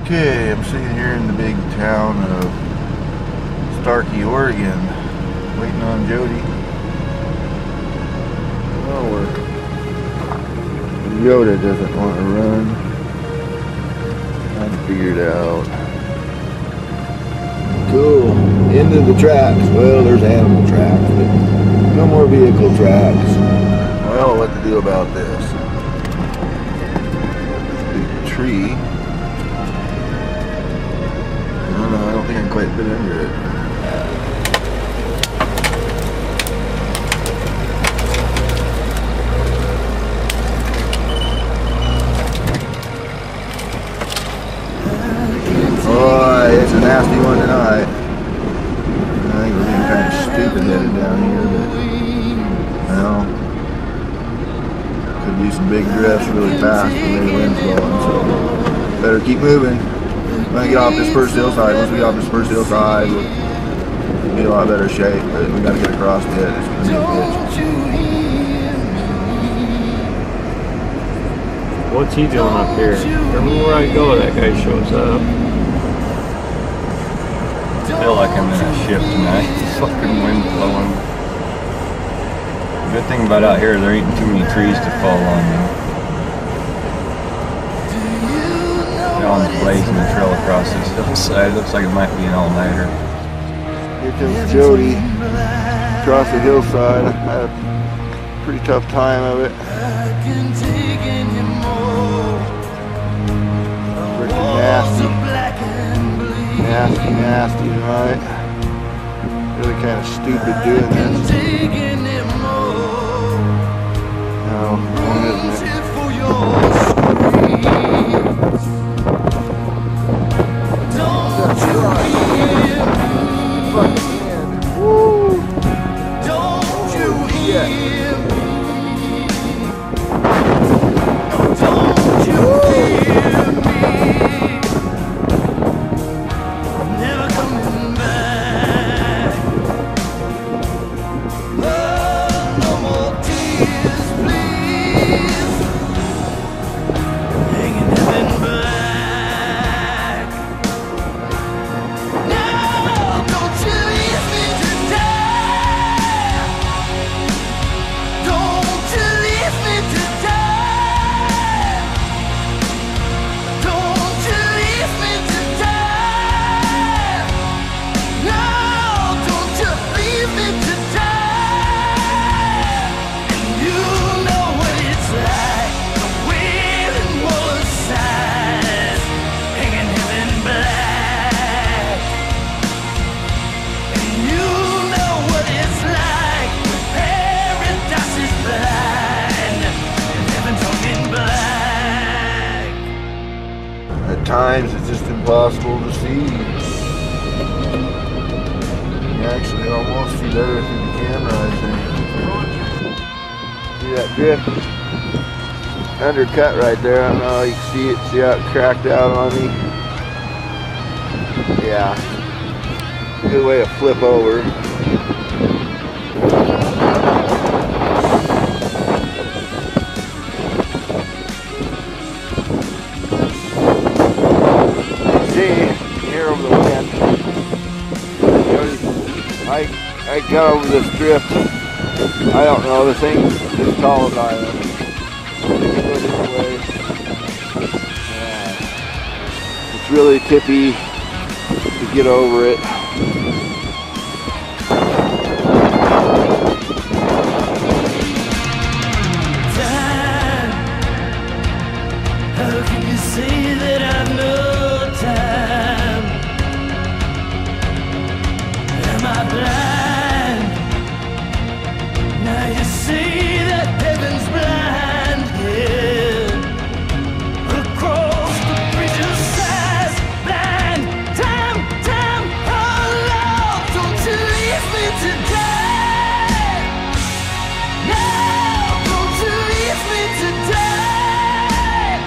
Okay, I'm sitting here in the big town of Starkey, Oregon, waiting on Jody. Oh, Yoda doesn't want to run. I figured it out. Cool. Into the tracks. Well, there's animal tracks, but no more vehicle tracks. Well, what to do about this? Big tree. I don't think I can quite fit under it. Oh, it's a nasty one tonight. I think we're being kind of stupid headed down here, but well, could be some big drifts really fast when the wind's blowing, so better keep moving. When I get off this first hillside, once we get off this first hillside, we'll be in a lot better shape, but we gotta get across the edge. It's gonna be a bitch. What's he doing up here? Everywhere I go, that guy shows up. I feel like I'm in a ship tonight. It's fucking wind blowing. Good thing about out here, there ain't too many trees to fall on me. John's blazing the trail across this hillside. Looks like it might be an all-nighter. Here comes Jody across the hillside. I had a pretty tough time of it. Freaking nasty. Nasty tonight. Really kind of stupid doing this. No, one isn't it? At times it's just impossible to see. You actually almost see better through the camera, I think. See that drift? Undercut right there. I don't know how you can see it. See how it cracked out on me? Yeah. Good way to flip over. Here over the wind. I got over this drift. I don't know, the thing's as tall as I am. It's really tippy to get over it. How can you say that I've no time? Am I blind? Now you see that heaven's blind, yeah. Across the bridge of sighs, blind. Time, oh Lord, don't you leave me to die. No, don't you leave me to die.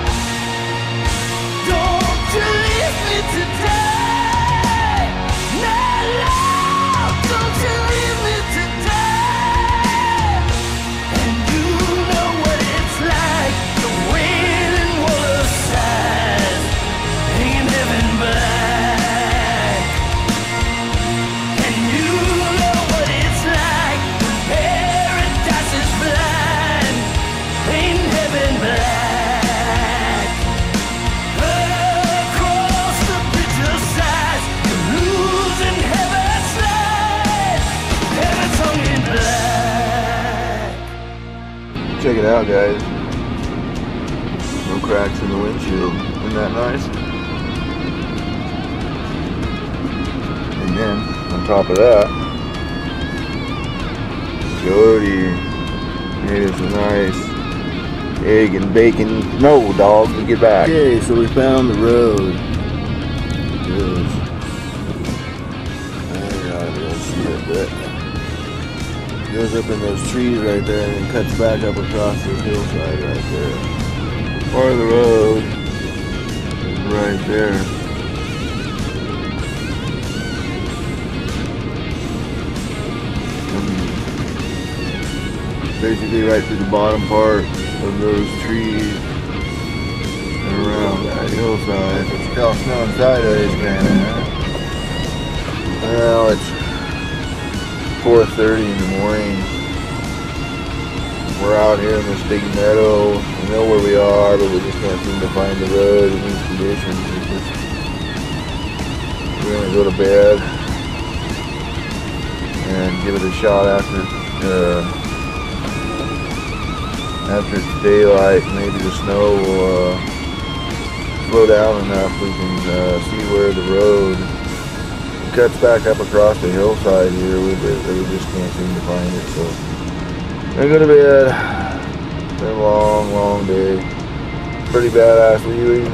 out, guys. No cracks in the windshield. Isn't that nice? And then, on top of that, Jody made us a nice egg and bacon. No, dog, you get back. Okay, so we found the road. It goes up in those trees right there and then cuts back up across this hillside right there. Part of the road is right there. And basically right through the bottom part of those trees and around that hillside. It's still snowing sideways kind of. Well, it's 4:30 in the morning. We're out here in this big meadow. We know where we are, but we just can't seem to find the road in these conditions. We're gonna go to bed and give it a shot after it's daylight. Maybe the snow will slow down enough we can see where the road cuts back up across the hillside here. We just can't seem to find it, so I'm gonna go to bed. It's been a long, long day. Pretty badass wheeling.